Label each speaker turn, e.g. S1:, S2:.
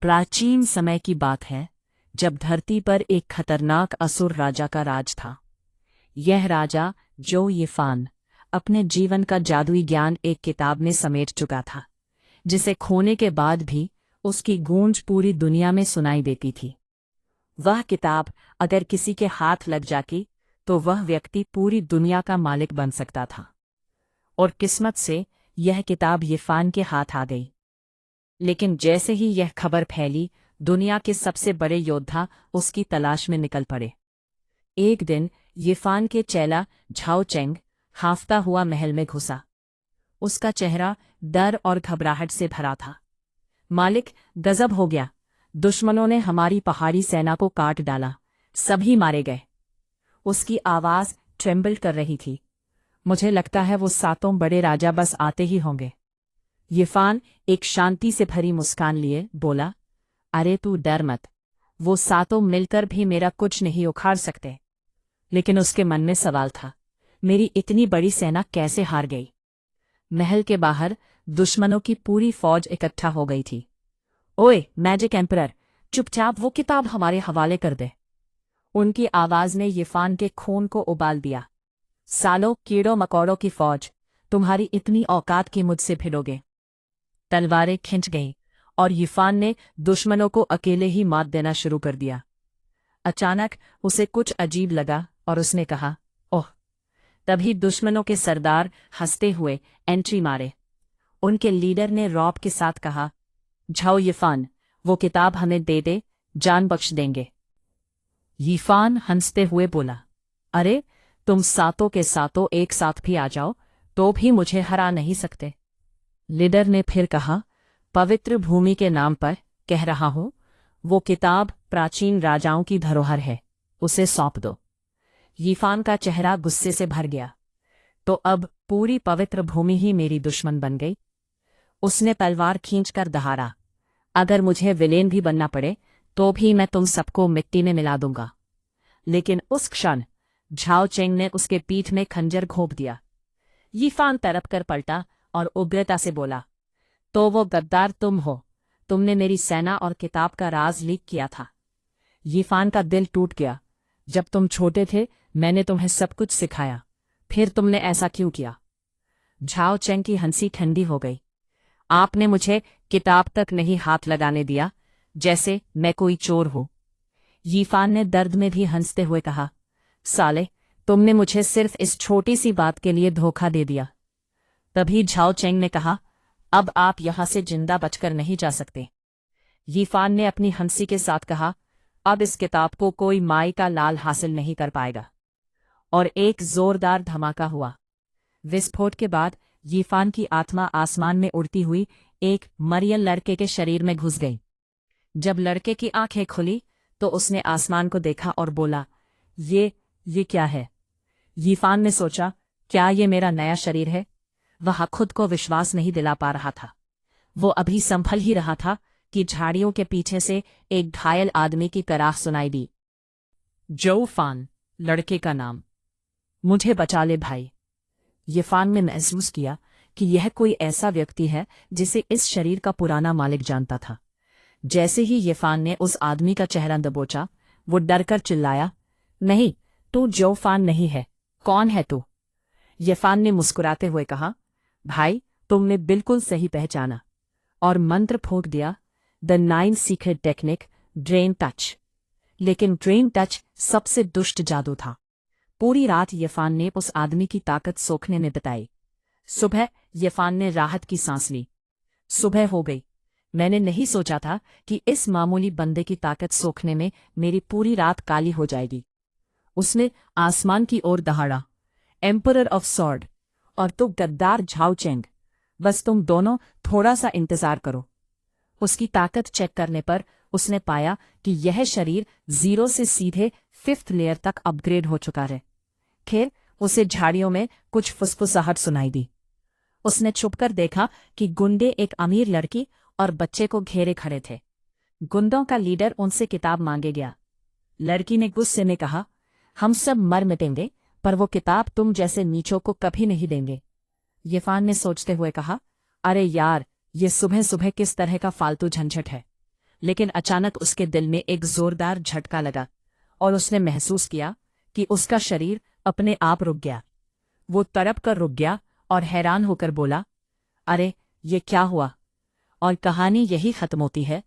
S1: प्राचीन समय की बात है, जब धरती पर एक खतरनाक असुर राजा का राज था। यह राजा जो यिफान अपने जीवन का जादुई ज्ञान एक किताब में समेट चुका था, जिसे खोने के बाद भी उसकी गूंज पूरी दुनिया में सुनाई देती थी। वह किताब अगर किसी के हाथ लग जाती तो वह व्यक्ति पूरी दुनिया का मालिक बन सकता था। और किस्मत से यह किताब यिफान के हाथ आ गई। लेकिन जैसे ही यह खबर फैली, दुनिया के सबसे बड़े योद्धा उसकी तलाश में निकल पड़े। एक दिन यिफान के चेला झाओ चेंग हांफता हुआ महल में घुसा। उसका चेहरा डर और घबराहट से भरा था। मालिक, गजब हो गया। दुश्मनों ने हमारी पहाड़ी सेना को काट डाला, सभी मारे गए। उसकी आवाज ट्रेम्बल कर रही थी। मुझे लगता है वो सातों बड़े राजा बस आते ही होंगे। यिफान एक शांति से भरी मुस्कान लिए बोला, अरे तू डर मत, वो सातों मिलकर भी मेरा कुछ नहीं उखाड़ सकते। लेकिन उसके मन में सवाल था, मेरी इतनी बड़ी सेना कैसे हार गई? महल के बाहर दुश्मनों की पूरी फौज इकट्ठा हो गई थी। ओए मैजिक एम्परर, चुपचाप वो किताब हमारे हवाले कर दे। उनकी आवाज ने यिफान के खून को उबाल दिया। सालों कीड़ों मकोड़ों की फौज, तुम्हारी इतनी औकात की मुझसे भिड़ोगे? तलवारें खिंच गईं और यिफान ने दुश्मनों को अकेले ही मात देना शुरू कर दिया। अचानक उसे कुछ अजीब लगा और उसने कहा, ओह। तभी दुश्मनों के सरदार हंसते हुए एंट्री मारे। उनके लीडर ने रौब के साथ कहा, जाओ यिफान, वो किताब हमें दे दे, जान बख्श देंगे। यिफान हंसते हुए बोला, अरे तुम सातों के सातों एक साथ भी आ जाओ तो भी मुझे हरा नहीं सकते। लीडर ने फिर कहा, पवित्र भूमि के नाम पर कह रहा हूं, वो किताब प्राचीन राजाओं की धरोहर है, उसे सौंप दो। यिफान का चेहरा गुस्से से भर गया। तो अब पूरी पवित्र भूमि ही मेरी दुश्मन बन गई। उसने तलवार खींचकर दहाड़ा, अगर मुझे विलेन भी बनना पड़े तो भी मैं तुम सबको मिट्टी में मिला दूंगा। लेकिन उस क्षण झाओ चेंग ने उसके पीठ में खंजर घोंप दिया। यिफान तड़प कर पलटा और उग्रता से बोला, तो वो गद्दार तुम हो? तुमने मेरी सेना और किताब का राज लीक किया था। यिफान का दिल टूट गया। जब तुम छोटे थे मैंने तुम्हें सब कुछ सिखाया, फिर तुमने ऐसा क्यों किया? झाओ चेंग की हंसी ठंडी हो गई। आपने मुझे किताब तक नहीं हाथ लगाने दिया, जैसे मैं कोई चोर हूं। यिफान ने दर्द में भी हंसते हुए कहा, साले, तुमने मुझे सिर्फ इस छोटी सी बात के लिए धोखा दे दिया। तभी झाओ चेंग ने कहा, अब आप यहां से जिंदा बचकर नहीं जा सकते। यिफान ने अपनी हंसी के साथ कहा, अब इस किताब को कोई माई का लाल हासिल नहीं कर पाएगा। और एक जोरदार धमाका हुआ। विस्फोट के बाद यिफान की आत्मा आसमान में उड़ती हुई एक मरियल लड़के के शरीर में घुस गई। जब लड़के की आंखें खुली तो उसने आसमान को देखा और बोला, ये क्या है? यिफान ने सोचा, क्या ये मेरा नया शरीर है? वह खुद को विश्वास नहीं दिला पा रहा था। वो अभी संभल ही रहा था कि झाड़ियों के पीछे से एक घायल आदमी की कराह सुनाई दी। जो फान, लड़के का नाम। मुझे बचा ले भाई। यिफान ने महसूस किया कि यह कोई ऐसा व्यक्ति है जिसे इस शरीर का पुराना मालिक जानता था। जैसे ही यिफान ने उस आदमी का चेहरा दबोचा, वो डरकर चिल्लाया, नहीं, तू जो फान नहीं है। कौन है तू? यिफान ने मुस्कुराते हुए कहा, भाई, तुमने बिल्कुल सही पहचाना। और मंत्र फूंक दिया, the 9 secret technique, drain touch. लेकिन ड्रेन टच सबसे दुष्ट जादू था। पूरी रात यिफान ने उस आदमी की ताकत सोखने में बिताई। सुबह यिफान ने राहत की सांस ली। सुबह हो गई। मैंने नहीं सोचा था कि इस मामूली बंदे की ताकत सोखने में मेरी पूरी रात काली हो जाएगी। उसने आसमान की ओर दहाड़ा, एम्परर ऑफ सॉर्ड, और तो गद्दार झाओ चेंग, बस तुम दोनों थोड़ा सा इंतजार करो। उसकी ताकत चेक करने पर उसने पाया कि यह शरीर 0 से सीधे 5th लेयर तक अपग्रेड हो चुका है। खैर, उसे झाड़ियों में कुछ फुसफुसाहट सुनाई दी। उसने छुपकर देखा कि गुंडे एक अमीर लड़की और बच्चे को घेरे खड़े थे। गुंडों का लीडर उनसे किताब मांगे गया। लड़की ने गुस्से में कहा, हम सब मर मिटेंगे, पर वो किताब तुम जैसे नीचों को कभी नहीं देंगे। यिफान ने सोचते हुए कहा, अरे यार, ये सुबह सुबह किस तरह का फालतू झंझट है? लेकिन अचानक उसके दिल में एक जोरदार झटका लगा और उसने महसूस किया कि उसका शरीर अपने आप रुक गया। वो तड़प कर रुक गया और हैरान होकर बोला, अरे ये क्या हुआ? और कहानी यही खत्म होती है।